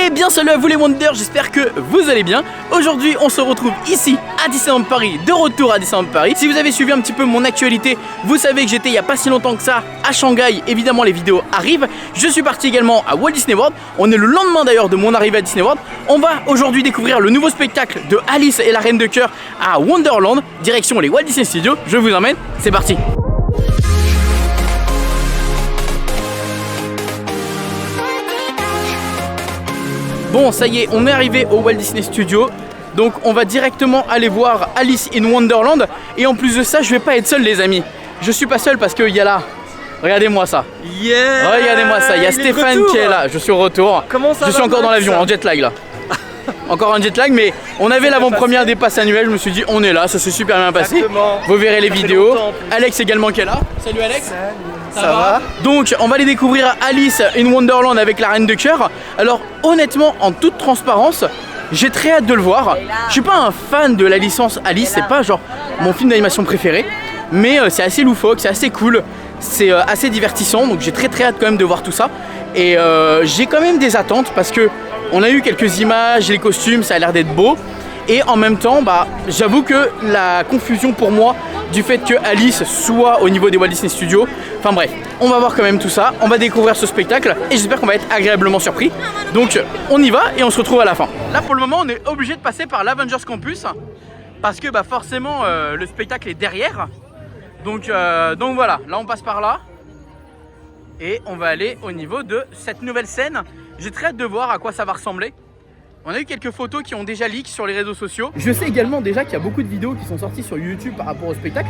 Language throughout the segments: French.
Et bien salut à vous les Wonders, j'espère que vous allez bien. Aujourd'hui on se retrouve ici à Disneyland Paris, de retour à Disneyland Paris. Si vous avez suivi un petit peu mon actualité, vous savez que j'étais il n'y a pas si longtemps que ça à Shanghai. Évidemment les vidéos arrivent. Je suis parti également à Walt Disney World. On est le lendemain d'ailleurs de mon arrivée à Disney World. On va aujourd'hui découvrir le nouveau spectacle de Alice et la Reine de Cœur à Wonderland. Direction les Walt Disney Studios, je vous emmène, c'est parti. Bon, ça y est, on est arrivé au Walt Disney Studios. Donc on va directement aller voir Alice in Wonderland. Et en plus de ça, je vais pas être seul les amis. Je suis pas seul parce qu'il y a là, regardez-moi ça. Yeah, regardez-moi ça, il y a Stéphane qui est là. Je suis au retour. Comment ça Je va, suis encore Max, dans l'avion, en jet lag là. Encore un jet lag, mais on avait l'avant-première des passes annuelles. Je me suis dit, on est là, ça s'est super bien passé. Exactement. Vous verrez les Ça fait vidéos. longtemps. Alex également qui est là. Salut Alex. Salut. Ça va. Donc on va aller découvrir Alice in Wonderland avec la Reine de Cœur. Alors honnêtement, en toute transparence, j'ai très hâte de le voir. Je suis pas un fan de la licence Alice, c'est pas genre mon film d'animation préféré, mais c'est assez loufoque, c'est assez cool, c'est assez divertissant, donc j'ai très hâte quand même de voir tout ça. Et j'ai quand même des attentes parce que on a eu quelques images, les costumes, ça a l'air d'être beau. Et en même temps, bah, j'avoue que la confusion pour moi du fait que Alice soit au niveau des Walt Disney Studios. Enfin bref, on va voir quand même tout ça, on va découvrir ce spectacle et j'espère qu'on va être agréablement surpris. Donc on y va et on se retrouve à la fin. Là pour le moment on est obligé de passer par l'Avengers Campus parce que bah, forcément le spectacle est derrière. Donc voilà, là on passe par là et on va aller au niveau de cette nouvelle scène. J'ai très hâte de voir à quoi ça va ressembler. On a eu quelques photos qui ont déjà leak sur les réseaux sociaux. Je sais également déjà qu'il y a beaucoup de vidéos qui sont sorties sur YouTube par rapport au spectacle.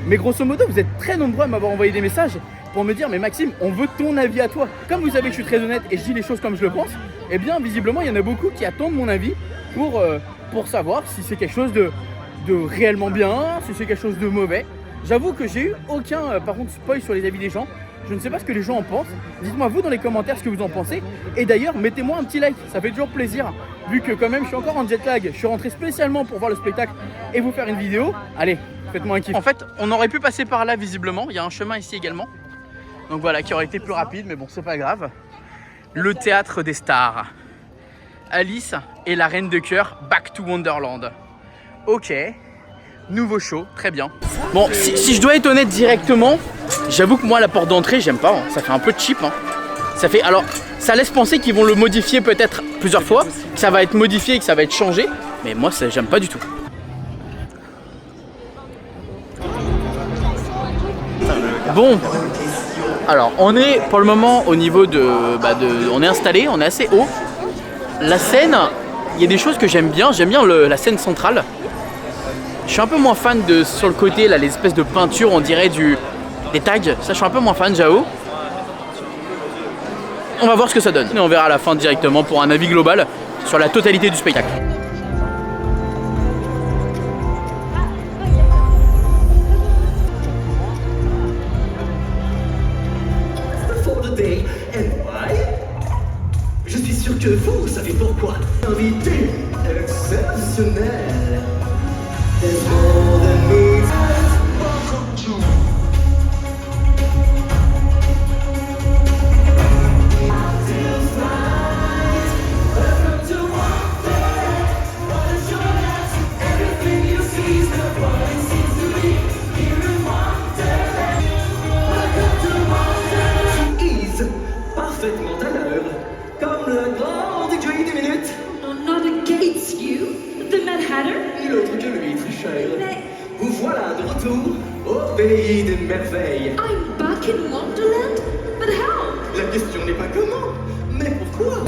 Mais grosso modo, vous êtes très nombreux à m'avoir envoyé des messages pour me dire « Mais Maxime, on veut ton avis à toi ». Comme vous savez que je suis très honnête et je dis les choses comme je le pense, eh bien visiblement, il y en a beaucoup qui attendent mon avis pour savoir si c'est quelque chose de réellement bien, si c'est quelque chose de mauvais. J'avoue que j'ai eu aucun, par contre, spoil sur les avis des gens. Je ne sais pas ce que les gens en pensent. Dites-moi vous dans les commentaires ce que vous en pensez. Et d'ailleurs, mettez-moi un petit like, ça fait toujours plaisir. Vu que quand même, je suis encore en jet lag. Je suis rentré spécialement pour voir le spectacle et vous faire une vidéo. Allez, faites-moi un kiff. En fait, on aurait pu passer par là visiblement. Il y a un chemin ici également. Donc voilà, qui aurait été plus rapide, mais bon, c'est pas grave. Le théâtre des stars. Alice et la Reine de Cœur, Back to Wonderland. Ok. Nouveau show, très bien. Bon, si je dois être honnête directement, j'avoue que moi la porte d'entrée j'aime pas, hein. Ça fait un peu cheap hein. Ça fait, alors ça laisse penser qu'ils vont le modifier peut-être plusieurs fois, que ça va être modifié et que ça va être changé, mais moi j'aime pas du tout. Bon, alors on est pour le moment au niveau on est installé, on est assez haut. La scène, il y a des choses que j'aime bien la scène centrale. Je suis un peu moins fan de sur le côté là, les espèces de peintures, on dirait des tags. Ça, je suis un peu moins fan, j'avoue. On va voir ce que ça donne. Et on verra à la fin directement pour un avis global sur la totalité du spectacle. Je suis sûr que vous savez pourquoi. Invité exceptionnel. There's more than meets. Welcome to parfaitement à l'heure, comme le grand DJ des minutes. Not against you, the Mad Hatter. Nul autre que lui, tricheur. Vous voilà de retour au pays des merveilles. I'm back in Wonderland? But how? La question n'est pas comment, mais pourquoi.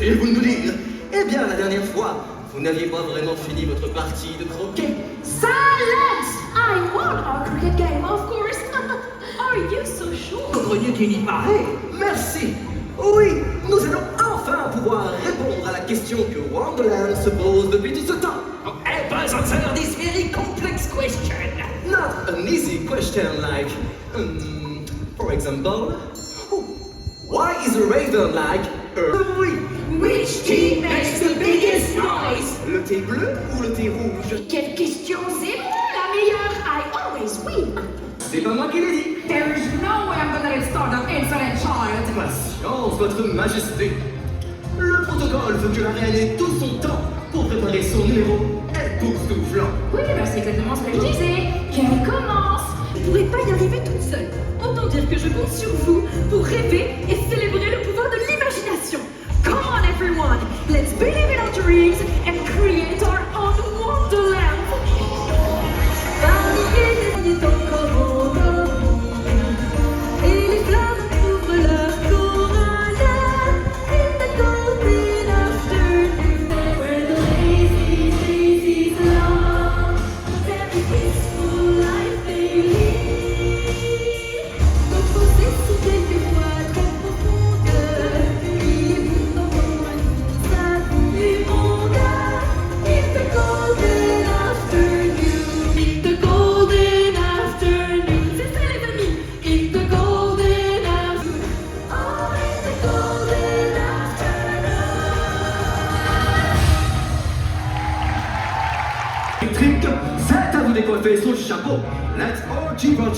Pourriez-vous nous dire? Eh bien, la dernière fois, vous n'aviez pas vraiment fini votre partie de croquet. Silence! I won our cricket game, of course. Are you so sure? Grenier qu'il n'y paraît. Merci. Oui, nous allons enfin pouvoir répondre à la question que Wonderland se pose depuis tout ce temps. Eh pas answer this very complex question. Not an easy question like, for example, why is a raven like a oui? Which team makes the biggest noise? Le thé bleu ou le thé rouge? Quelle question, c'est moi la meilleure. I always win. C'est pas moi qui l'ai dit. There is no way I'm gonna restart an insolent child. Patience, votre majesté. Le protocole veut que la reine ait tout son temps pour préparer son numéro époustouflant. Oui, bah c'est exactement ce que je disais. Qu'elle commence. Je ne pourrais pas y arriver toute seule. Autant dire que je compte sur vous pour rêver et célébrer le pouvoir de l'imagination. Come on everyone, let's believe in our dreams and create our own wonderland. Et les flammes couvrent leur corona in the golden afternoon, where the lazy daisies long, very peaceful life they lead. Composé sous quelques voix très profondes, il est bon d'entendre sa vie monde. In the golden afternoon, in the golden afternoon. C'est ça les amis, in the golden afternoon. Oh, in the golden afternoon. Électrique, c'est à vous décoiffer son chapeau. Let's all keep on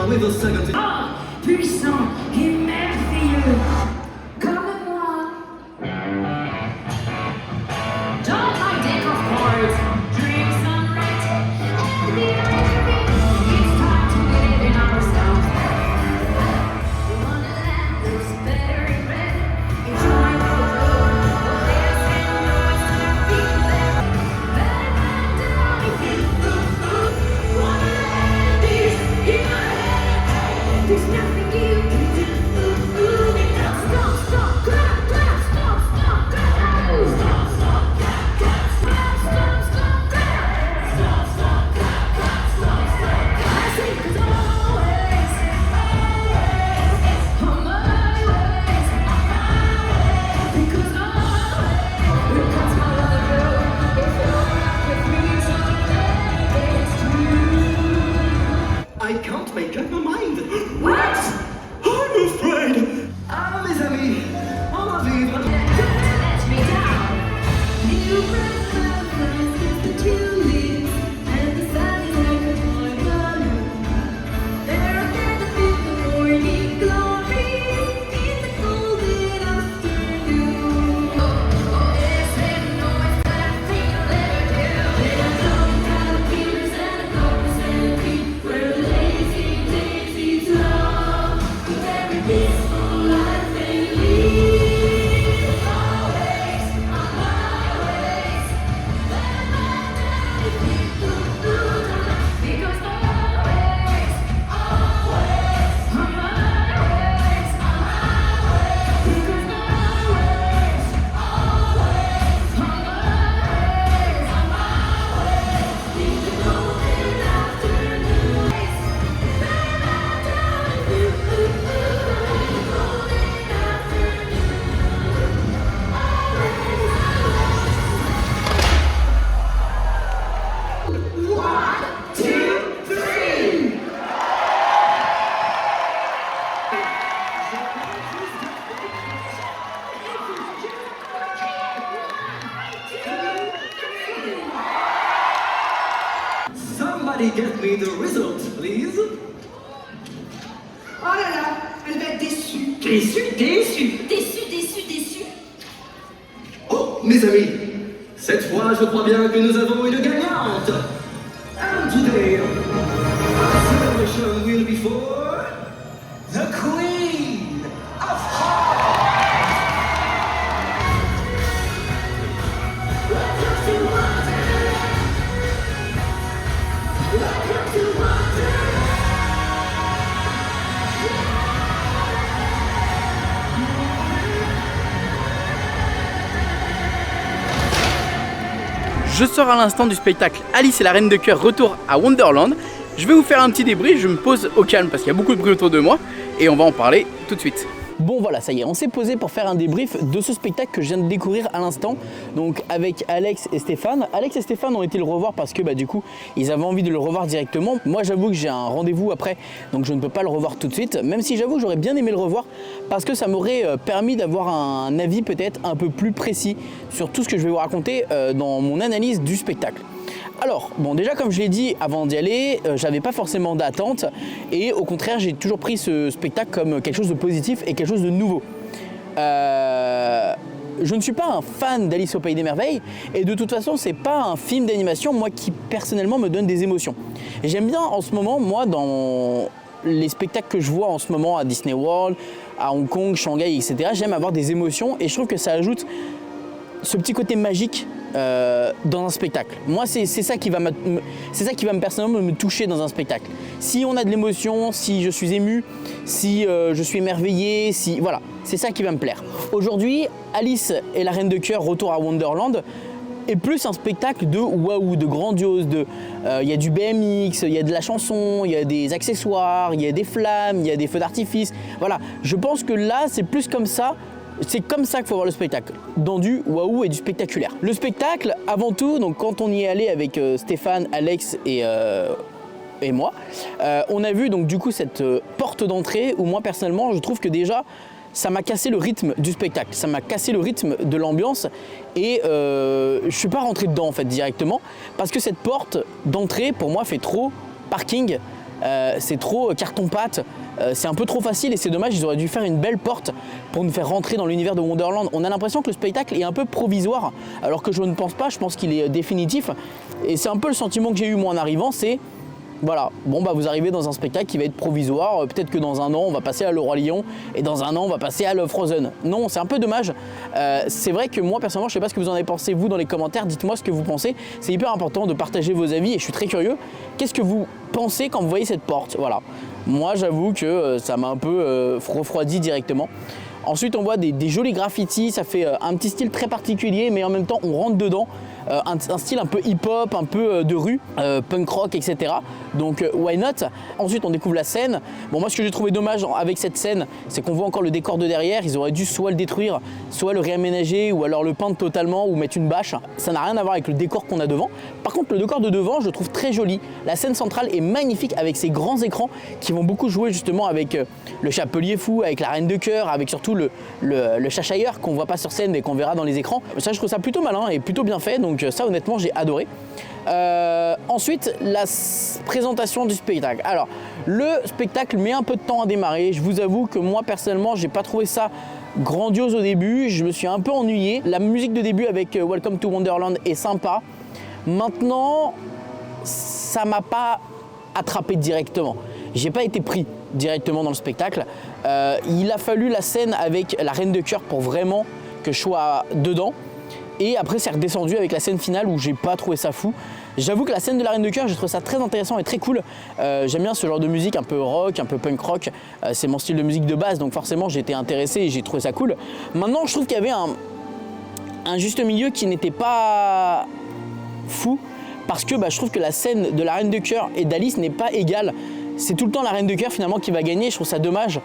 with the second. Ah, puissant et merveilleux, comme moi. Don't I think of chords, dream sunlight, and the only it's time to believe in ourselves. The wonderland looks better in red. It's my world, oh yes, and noise to feel there. Wonderland is in my head. There's nothing you can do. Stop, stop, clap, clap, stop, stop, clap. Stop, stop, clap, clap, stop, stop, stop, clap. Stop, stop, clap, clap, stop, stop, clap. I say 'cause always, on my ways, because because my love, if you're not with me, so it's true. I can't make up my mind. What? I'm afraid. Ah, mes amis, on va vivre. Let me down. New breath is the tulips, and the sun is like a toy balloon. There again, the morning glory in the golden afternoon. Oh, yes, and noise that thing never do. There's some caterpillars and a chorus and a beat, where the lazy daisies love very peaceful life they lead. Always on my ways, because always on my ways, because always on my ways, in the golden afternoon. Somebody get me the result, please. Oh là là, elle va être déçue. Déçue, déçue. Déçu. Oh, mes amis, cette fois, je crois bien que nous avons une gagnante. And today, our celebration will be for the Queen of Hearts. Welcome to Wonderland. Welcome to Wonderland. Je sors à l'instant du spectacle Alice et la Reine de Cœur, retour à Wonderland. Je vais vous faire un petit débrief, je me pose au calme parce qu'il y a beaucoup de bruit autour de moi et on va en parler tout de suite. Bon voilà, ça y est, on s'est posé pour faire un débrief de ce spectacle que je viens de découvrir à l'instant. Donc avec Alex et Stéphane. Alex et Stéphane ont été le revoir parce que du coup, ils avaient envie de le revoir directement. Moi j'avoue que j'ai un rendez-vous après, donc je ne peux pas le revoir tout de suite. Même si j'avoue que j'aurais bien aimé le revoir parce que ça m'aurait permis d'avoir un avis peut-être un peu plus précis sur tout ce que je vais vous raconter dans mon analyse du spectacle. Alors, bon déjà comme je l'ai dit avant d'y aller, j'avais pas forcément d'attente et au contraire j'ai toujours pris ce spectacle comme quelque chose de positif et quelque chose de nouveau. Je ne suis pas un fan d'Alice au Pays des Merveilles et de toute façon c'est pas un film d'animation moi qui personnellement me donne des émotions. Et j'aime bien en ce moment, moi dans les spectacles que je vois en ce moment à Disney World, à Hong Kong, Shanghai, etc. J'aime avoir des émotions et je trouve que ça ajoute ce petit côté magique dans un spectacle. Moi c'est ça qui va me personnellement me toucher dans un spectacle. Si on a de l'émotion, si je suis ému, si je suis émerveillé, si voilà, c'est ça qui va me plaire. Aujourd'hui, Alice et la Reine de Cœur, retour à Wonderland, est plus un spectacle de waouh, de grandiose, il y a du BMX, il y a de la chanson, il y a des accessoires, il y a des flammes, il y a des feux d'artifice. Voilà, je pense que là c'est plus comme ça. C'est comme ça qu'il faut voir le spectacle, dans du waouh et du spectaculaire. Le spectacle, avant tout, donc quand on y est allé avec Stéphane, Alex et moi, on a vu donc du coup cette porte d'entrée où moi personnellement je trouve que déjà ça m'a cassé le rythme du spectacle, ça m'a cassé le rythme de l'ambiance et je suis pas rentré dedans en fait directement parce que cette porte d'entrée pour moi fait trop parking. C'est trop carton-pâte, c'est un peu trop facile et c'est dommage, ils auraient dû faire une belle porte pour nous faire rentrer dans l'univers de Wonderland. On a l'impression que le spectacle est un peu provisoire alors que je ne pense pas, je pense qu'il est définitif et c'est un peu le sentiment que j'ai eu moi en arrivant, c'est voilà, bon vous arrivez dans un spectacle qui va être provisoire, peut-être que dans un an on va passer à Le Roi Lion et dans un an on va passer à Love Frozen. Non, c'est un peu dommage. C'est vrai que moi personnellement je sais pas ce que vous en avez pensé vous dans les commentaires, dites-moi ce que vous pensez. C'est hyper important de partager vos avis et je suis très curieux. Qu'est-ce que vous pensez quand vous voyez cette porte? Voilà. Moi j'avoue que ça m'a un peu refroidi directement. Ensuite on voit des jolis graffitis, ça fait un petit style très particulier mais en même temps on rentre dedans. Un style un peu hip-hop, un peu de rue, punk rock, etc. Donc why not? Ensuite on découvre la scène. Bon moi ce que j'ai trouvé dommage avec cette scène, c'est qu'on voit encore le décor de derrière. Ils auraient dû soit le détruire, soit le réaménager ou alors le peindre totalement ou mettre une bâche. Ça n'a rien à voir avec le décor qu'on a devant. Par contre le décor de devant je le trouve très joli. La scène centrale est magnifique avec ces grands écrans qui vont beaucoup jouer justement avec le Chapelier Fou, avec la Reine de Cœur, avec surtout le Cheshire qu'on voit pas sur scène mais qu'on verra dans les écrans. Ça je trouve ça plutôt malin et plutôt bien fait. Donc ça honnêtement j'ai adoré. Ensuite la présentation du spectacle. Alors le spectacle met un peu de temps à démarrer. Je vous avoue que moi personnellement j'ai pas trouvé ça grandiose au début. Je me suis un peu ennuyé. La musique de début avec Welcome to Wonderland est sympa. Maintenant ça m'a pas attrapé directement. J'ai pas été pris directement dans le spectacle. Il a fallu la scène avec la Reine de Cœur pour vraiment que je sois dedans. Et après c'est redescendu avec la scène finale où j'ai pas trouvé ça fou. J'avoue que la scène de la Reine de Cœur, j'ai trouvé ça très intéressant et très cool. J'aime bien ce genre de musique un peu rock, un peu punk rock. C'est mon style de musique de base, donc forcément j'ai été intéressé et j'ai trouvé ça cool. Maintenant je trouve qu'il y avait un juste milieu qui n'était pas fou. Parce que je trouve que la scène de la Reine de Cœur et d'Alice n'est pas égale. C'est tout le temps la Reine de Cœur finalement qui va gagner, je trouve ça dommage.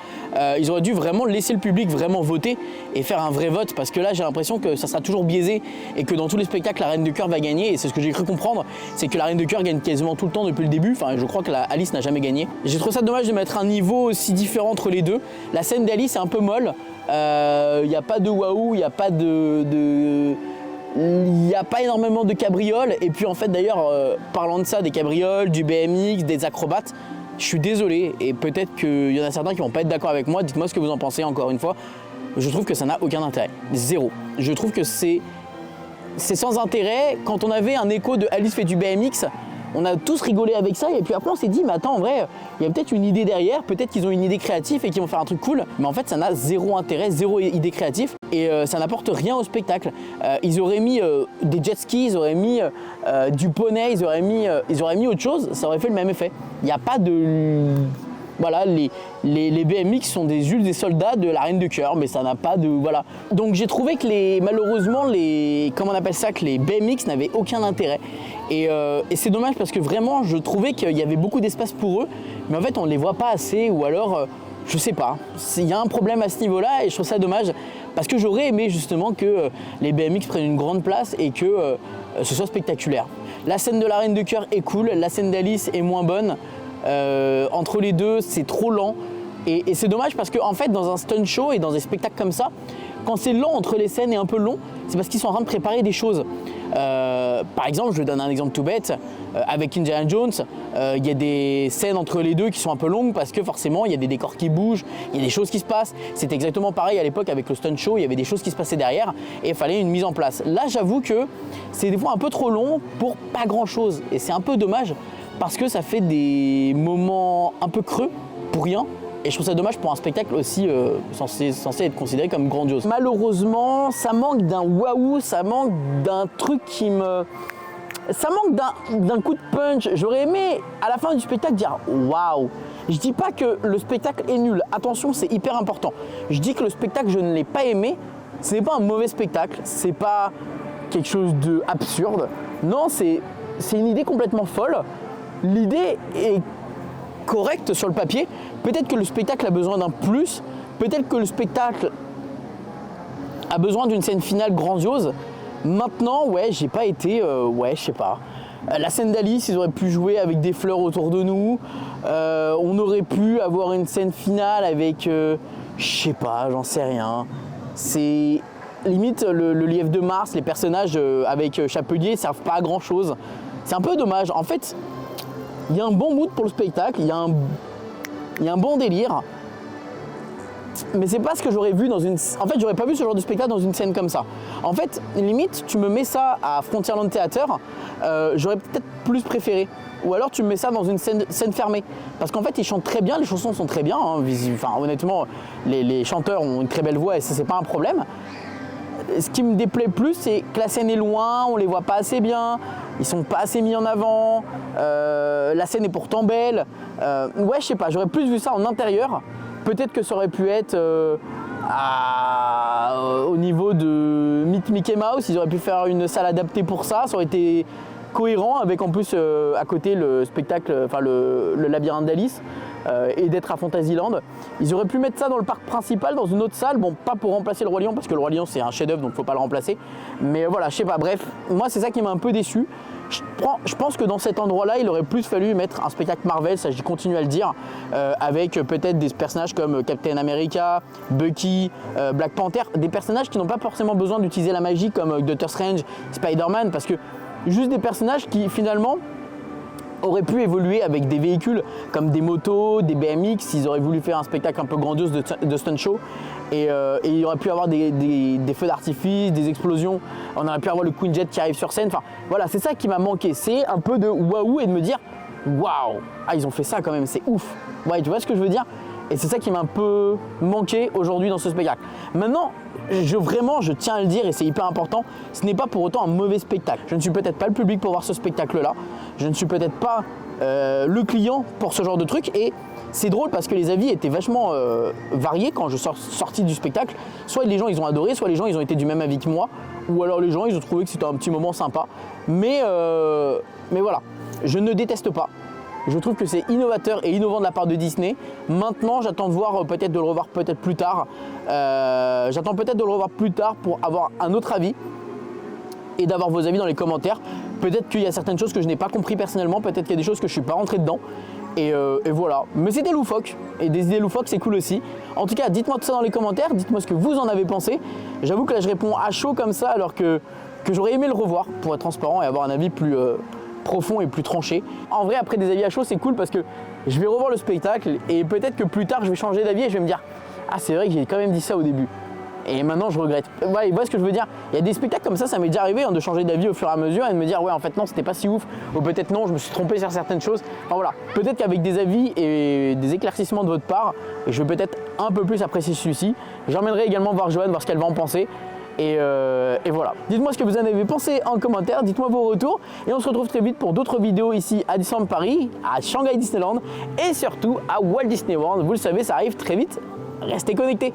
Ils auraient dû vraiment laisser le public vraiment voter et faire un vrai vote parce que là j'ai l'impression que ça sera toujours biaisé et que dans tous les spectacles la Reine de Cœur va gagner et c'est ce que j'ai cru comprendre, c'est que la Reine de Cœur gagne quasiment tout le temps depuis le début, enfin je crois que Alice n'a jamais gagné. J'ai trouvé ça dommage de mettre un niveau aussi différent entre les deux. La scène d'Alice est un peu molle, il n'y a pas de waouh, il n'y a pas il n'y a pas énormément de cabrioles et puis en fait d'ailleurs parlant de ça, des cabrioles, du BMX, des acrobates, je suis désolé et peut-être qu'il y en a certains qui vont pas être d'accord avec moi, dites-moi ce que vous en pensez encore une fois. Je trouve que ça n'a aucun intérêt, zéro. Je trouve que c'est sans intérêt. Quand on avait un écho de Alice fait du BMX, on a tous rigolé avec ça et puis après on s'est dit mais attends en vrai il y a peut-être une idée derrière, peut-être qu'ils ont une idée créative et qu'ils vont faire un truc cool, mais en fait ça n'a zéro intérêt, zéro idée créative et ça n'apporte rien au spectacle. Ils auraient mis des jet skis, ils auraient mis du poney, ils auraient mis autre chose, ça aurait fait le même effet. Il n'y a pas de Voilà, les BMX sont juste des soldats de la Reine de Cœur, mais ça n'a pas de... Voilà. Donc j'ai trouvé que malheureusement, comment on appelle ça, que les BMX n'avaient aucun intérêt. Et c'est dommage parce que vraiment, je trouvais qu'il y avait beaucoup d'espace pour eux, mais en fait, on ne les voit pas assez, ou alors, je sais pas. Il y a un problème à ce niveau-là, et je trouve ça dommage, parce que j'aurais aimé justement que les BMX prennent une grande place et que ce soit spectaculaire. La scène de la Reine de Cœur est cool, la scène d'Alice est moins bonne. Entre les deux, c'est trop lent. Et c'est dommage parce que en fait, dans un stunt show et dans des spectacles comme ça, quand c'est lent entre les scènes et un peu long, c'est parce qu'ils sont en train de préparer des choses. Par exemple, je donne un exemple tout bête, avec Indiana Jones, il y a des scènes entre les deux qui sont un peu longues parce que forcément il y a des décors qui bougent, il y a des choses qui se passent. C'était exactement pareil à l'époque avec le stunt show, il y avait des choses qui se passaient derrière et il fallait une mise en place. Là, j'avoue que c'est des fois un peu trop long pour pas grand chose et c'est un peu dommage parce que ça fait des moments un peu creux pour rien. Et je trouve ça dommage pour un spectacle aussi censé être considéré comme grandiose. Malheureusement, ça manque d'un waouh, ça manque d'un truc qui me... Ça manque d'un coup de punch. J'aurais aimé, à la fin du spectacle, dire waouh. Je dis pas que le spectacle est nul. Attention, c'est hyper important. Je dis que le spectacle, je ne l'ai pas aimé. Ce n'est pas un mauvais spectacle. C'est pas quelque chose d'absurde. Non, c'est une idée complètement folle. L'idée est correcte sur le papier. Peut-être que le spectacle a besoin d'un plus. Peut-être que le spectacle a besoin d'une scène finale grandiose. Maintenant, ouais, j'ai pas été, je sais pas. La scène d'Alice, ils auraient pu jouer avec des fleurs autour de nous. On aurait pu avoir une scène finale avec, je sais pas, j'en sais rien. C'est limite le lièvre de Mars, les personnages avec Chapelier servent pas à grand chose. C'est un peu dommage. En fait, il y a un bon mood pour le spectacle, il y a un bon délire. Mais c'est pas ce que j'aurais vu dans une... En fait, j'aurais pas vu ce genre de spectacle dans une scène comme ça. En fait, limite, tu me mets ça à Frontierland Theater, j'aurais peut-être plus préféré. Ou alors tu me mets ça dans une scène fermée. Parce qu'en fait, ils chantent très bien, les chansons sont très bien. Hein, enfin, honnêtement, les chanteurs ont une très belle voix et ça, c'est pas un problème. Ce qui me déplaît plus, c'est que la scène est loin, on les voit pas assez bien, ils sont pas assez mis en avant, la scène est pourtant belle. Ouais, je sais pas, j'aurais plus vu ça en intérieur. Peut-être que ça aurait pu être au niveau de Meet Mickey Mouse, ils auraient pu faire une salle adaptée pour ça, ça aurait été cohérent avec en plus à côté le spectacle, enfin le labyrinthe d'Alice et d'être à Fantasyland. Ils auraient pu mettre ça dans le parc principal, dans une autre salle, bon pas pour remplacer le Roi Lion parce que le Roi Lion c'est un chef-d'œuvre donc faut pas le remplacer. Mais voilà, je sais pas, bref, moi c'est ça qui m'a un peu déçu. Je pense que dans cet endroit-là, il aurait plus fallu mettre un spectacle Marvel, ça je continue à le dire, avec peut-être des personnages comme Captain America, Bucky, Black Panther, des personnages qui n'ont pas forcément besoin d'utiliser la magie comme Doctor Strange, Spider-Man, parce que juste des personnages qui finalement auraient pu évoluer avec des véhicules comme des motos, des BMX, ils auraient voulu faire un spectacle un peu grandiose de stunt show et il y aurait pu avoir des feux d'artifice, des explosions, on aurait pu avoir le Queen Jet qui arrive sur scène, enfin voilà, c'est ça qui m'a manqué, c'est un peu de waouh et de me dire waouh, ah ils ont fait ça quand même, c'est ouf, ouais, tu vois ce que je veux dire? Et c'est ça qui m'a un peu manqué aujourd'hui dans ce spectacle. Maintenant, je tiens à le dire et c'est hyper important, ce n'est pas pour autant un mauvais spectacle. Je ne suis peut-être pas le public pour voir ce spectacle-là, je ne suis peut-être pas le client pour ce genre de truc et c'est drôle parce que les avis étaient vachement variés quand je suis sorti du spectacle. Soit les gens ils ont adoré, soit les gens ils ont été du même avis que moi, ou alors les gens ils ont trouvé que c'était un petit moment sympa. Mais voilà, je ne déteste pas. Je trouve que c'est innovateur et innovant de la part de Disney. Maintenant, j'attends de voir peut-être de le revoir peut-être plus tard. J'attends peut-être de le revoir plus tard pour avoir un autre avis et d'avoir vos avis dans les commentaires. Peut-être qu'il y a certaines choses que je n'ai pas compris personnellement, peut-être qu'il y a des choses que je ne suis pas rentré dedans. Et voilà. Mais c'était loufoque. Et des idées loufoques, c'est cool aussi. En tout cas, dites-moi tout ça dans les commentaires. Dites-moi ce que vous en avez pensé. J'avoue que là, je réponds à chaud comme ça alors que j'aurais aimé le revoir pour être transparent et avoir un avis plus... profond et plus tranché. En vrai, après des avis à chaud, c'est cool parce que je vais revoir le spectacle et peut-être que plus tard, je vais changer d'avis et je vais me dire « Ah, c'est vrai que j'ai quand même dit ça au début. » Et maintenant, je regrette. Ouais, vous voyez ce que je veux dire? Il y a des spectacles comme ça m'est déjà arrivé hein, de changer d'avis au fur et à mesure et de me dire « Ouais, en fait, non, c'était pas si ouf. » Ou peut-être non, je me suis trompé sur certaines choses. Enfin voilà, peut-être qu'avec des avis et des éclaircissements de votre part, je vais peut-être un peu plus apprécier celui-ci. J'emmènerai également voir Joanne, voir ce qu'elle va en penser. Et voilà. Dites-moi ce que vous en avez pensé en commentaire, dites-moi vos retours. Et on se retrouve très vite pour d'autres vidéos ici à Disneyland Paris, à Shanghai Disneyland et surtout à Walt Disney World. Vous le savez, ça arrive très vite. Restez connectés.